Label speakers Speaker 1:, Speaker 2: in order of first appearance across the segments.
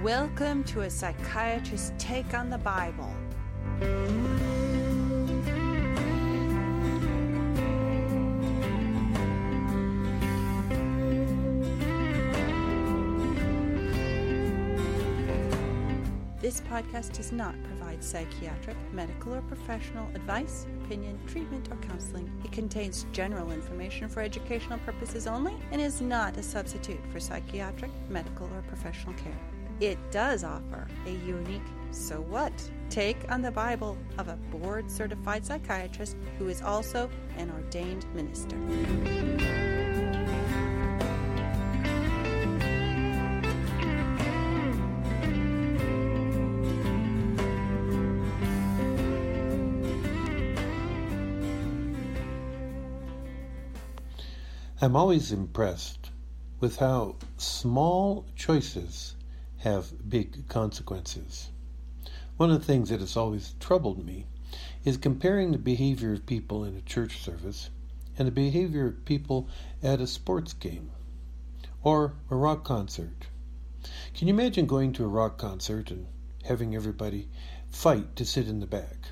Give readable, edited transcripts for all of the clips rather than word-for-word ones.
Speaker 1: Welcome to a psychiatrist's take on the Bible. This podcast does not provide psychiatric, medical, or professional advice, opinion, treatment, or counseling. It contains general information for educational purposes only and is not a substitute for psychiatric, medical, or professional care. It does offer a unique "so what" take on the Bible of a board-certified psychiatrist who is also an ordained minister.
Speaker 2: I'm always impressed with how small choices have big consequences. One of the things that has always troubled me is comparing the behavior of people in a church service and the behavior of people at a sports game or a rock concert. Can you imagine going to a rock concert and having everybody fight to sit in the back?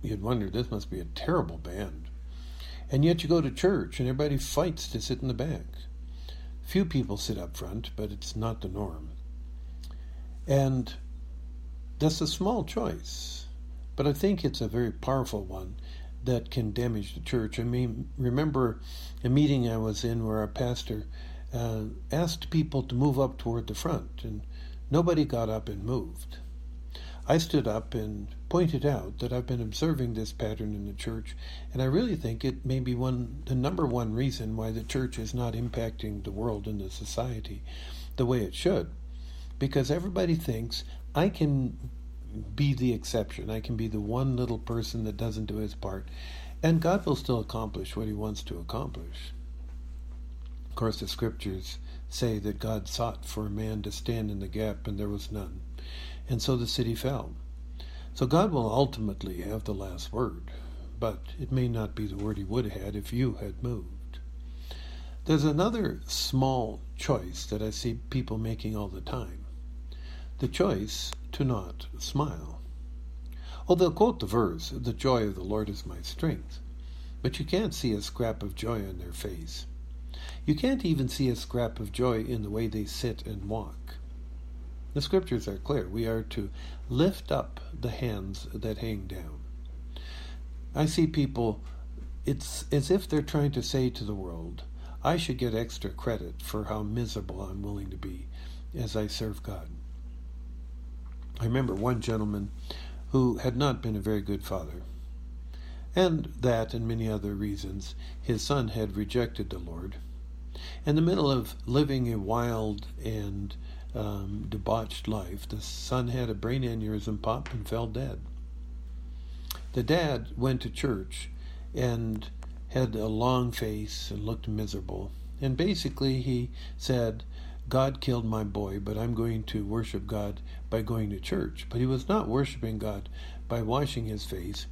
Speaker 2: You'd wonder, this must be a terrible band. And yet you go to church and everybody fights to sit in the back. Few people sit up front, but it's not the norm. And that's a small choice, but I think it's a very powerful one that can damage the church. I mean, remember a meeting I was in where our pastor asked people to move up toward the front, and nobody got up and moved. I stood up and pointed out that I've been observing this pattern in the church, and I really think it may be the number one reason why the church is not impacting the world and the society the way it should. Because everybody thinks, I can be the exception. I can be the one little person that doesn't do his part, and God will still accomplish what he wants to accomplish. Of course, the scriptures say that God sought for a man to stand in the gap, and there was none. And so the city fell. So God will ultimately have the last word, but it may not be the word he would have had if you had moved. There's another small choice that I see people making all the time. The choice to not smile. Oh, they'll quote the verse, "The joy of the Lord is my strength," but you can't see a scrap of joy on their face. You can't even see a scrap of joy in the way they sit and walk. The scriptures are clear. We are to lift up the hands that hang down. I see people, it's as if they're trying to say to the world, I should get extra credit for how miserable I'm willing to be as I serve God. I remember one gentleman who had not been a very good father, and that and many other reasons, his son had rejected the Lord. In the middle of living a wild and debauched life, the son had a brain aneurysm pop and fell dead. The dad went to church and had a long face and looked miserable. And basically he said, God killed my boy, but I'm going to worship God by going to church. But he was not worshiping God by washing his face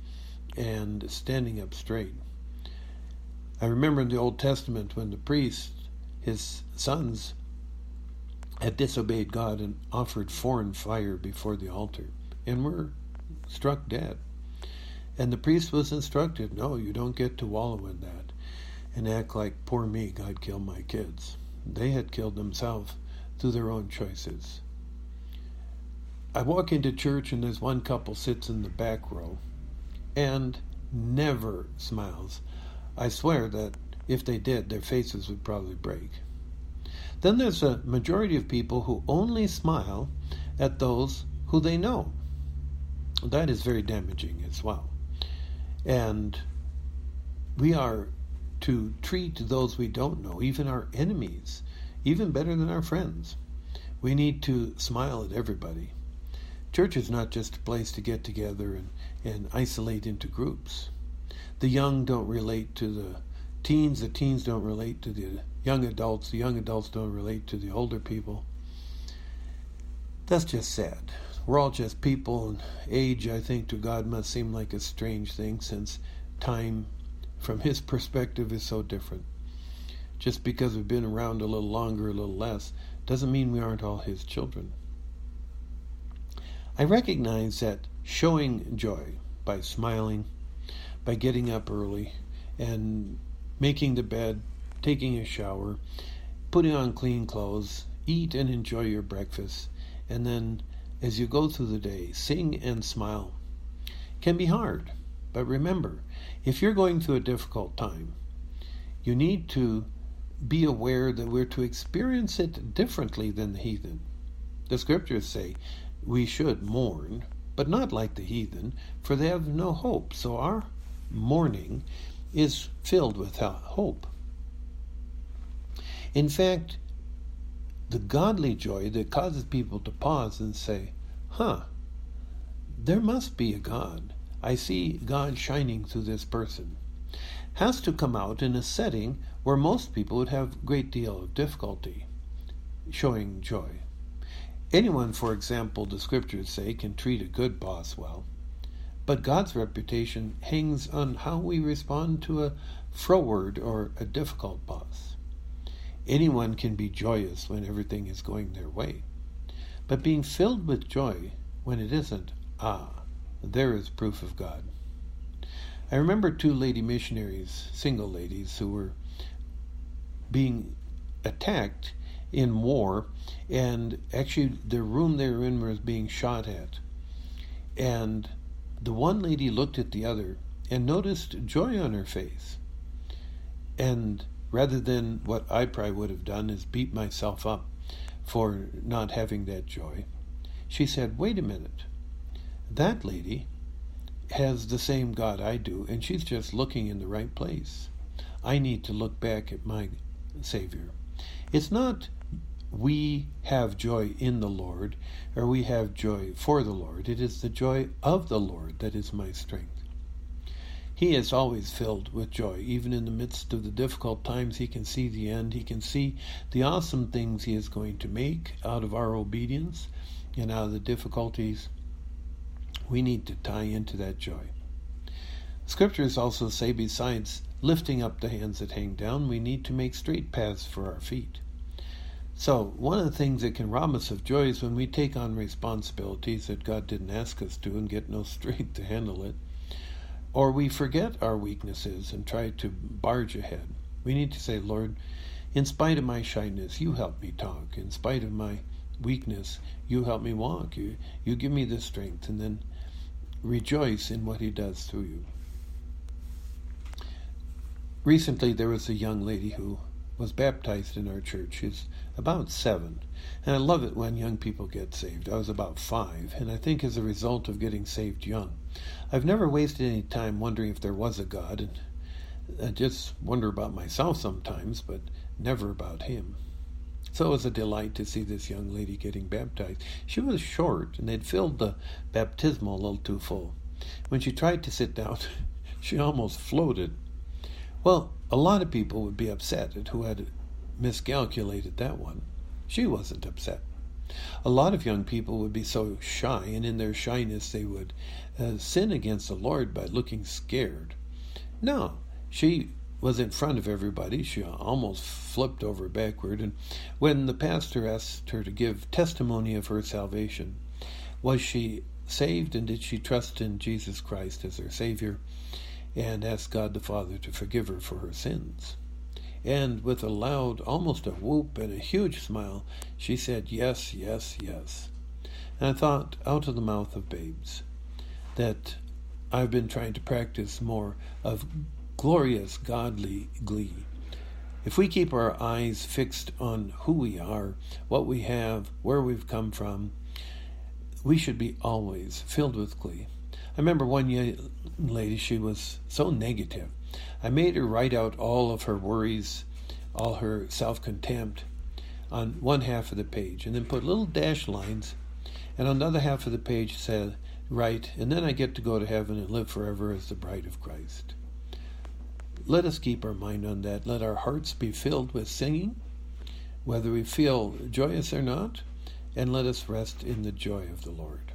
Speaker 2: and standing up straight. I remember in the Old Testament when the priest, his sons, had disobeyed God and offered foreign fire before the altar and were struck dead. And the priest was instructed, no, you don't get to wallow in that and act like, poor me, God killed my kids. They had killed themselves through their own choices. I walk into church and there's one couple sits in the back row and never smiles. I swear that if they did, their faces would probably break. Then there's a majority of people who only smile at those who they know. That is very damaging as well. And we are to treat those we don't know, even our enemies, even better than our friends. We need to smile at everybody. Church is not just a place to get together and isolate into groups. The young don't relate to the teens don't relate to the young adults don't relate to the older people. That's just sad. We're all just people, and age, I think, to God must seem like a strange thing, since time, from his perspective, is so different. Just because we've been around a little longer, a little less, doesn't mean we aren't all his children. I recognize that showing joy by smiling, by getting up early and making the bed, taking a shower, putting on clean clothes, eat and enjoy your breakfast, and then as you go through the day, sing and smile, can be hard. But remember, if you're going through a difficult time, you need to be aware that we're to experience it differently than the heathen. The scriptures say we should mourn, but not like the heathen, for they have no hope. So our mourning is filled with hope. In fact, the godly joy that causes people to pause and say, there must be a God. I see God shining through this person, has to come out in a setting where most people would have a great deal of difficulty showing joy. Anyone, for example, the scriptures say, can treat a good boss well, but God's reputation hangs on how we respond to a froward or a difficult boss. Anyone can be joyous when everything is going their way, but being filled with joy when it isn't, there is proof of God. I remember 2 lady missionaries, single ladies, who were being attacked in war, and actually the room they were in was being shot at. And the one lady looked at the other and noticed joy on her face. And rather than what I probably would have done is beat myself up for not having that joy, she said, wait a minute, that lady has the same God I do, and she's just looking in the right place. I need to look back at my Savior. It's not we have joy in the Lord, or we have joy for the Lord. It is the joy of the Lord that is my strength. He is always filled with joy. Even in the midst of the difficult times, he can see the end. He can see the awesome things he is going to make out of our obedience and out of the difficulties. We need to tie into that joy. Scriptures also say, besides lifting up the hands that hang down, we need to make straight paths for our feet. So one of the things that can rob us of joy is when we take on responsibilities that God didn't ask us to and get no strength to handle it. Or we forget our weaknesses and try to barge ahead. We need to say, Lord, in spite of my shyness, you help me talk. In spite of my weakness, you help me walk. You give me the strength, and then rejoice in what he does through you. Recently, there was a young lady who was baptized in our church. She's about 7, and I love it when young people get saved. I was about 5, and I think as a result of getting saved young, I've never wasted any time wondering if there was a God, and I just wonder about myself sometimes, but never about him. So it was a delight to see this young lady getting baptized. She was short, and they'd filled the baptismal a little too full. When she tried to sit down, she almost floated. Well, a lot of people would be upset at who had miscalculated that one. She wasn't upset. A lot of young people would be so shy, and in their shyness they would sin against the Lord by looking scared. No, she was in front of everybody. She almost flipped over backward, and when the pastor asked her to give testimony of her salvation, was she saved, and did she trust in Jesus Christ as her Savior, and ask God the Father to forgive her for her sins? And with a loud, almost a whoop and a huge smile, she said, yes, yes, yes. And I thought, out of the mouth of babes, that I've been trying to practice more of glorious godly glee. If we keep our eyes fixed on who we are, what we have, where we've come from, we should be always filled with glee. I remember one young lady, she was so negative. I made her write out all of her worries, all her self-contempt on one half of the page, and then put little dash lines, and on the other half of the page said, write, and then I get to go to heaven and live forever as the bride of Christ. Let us keep our mind on that. Let our hearts be filled with singing, whether we feel joyous or not, and let us rest in the joy of the Lord.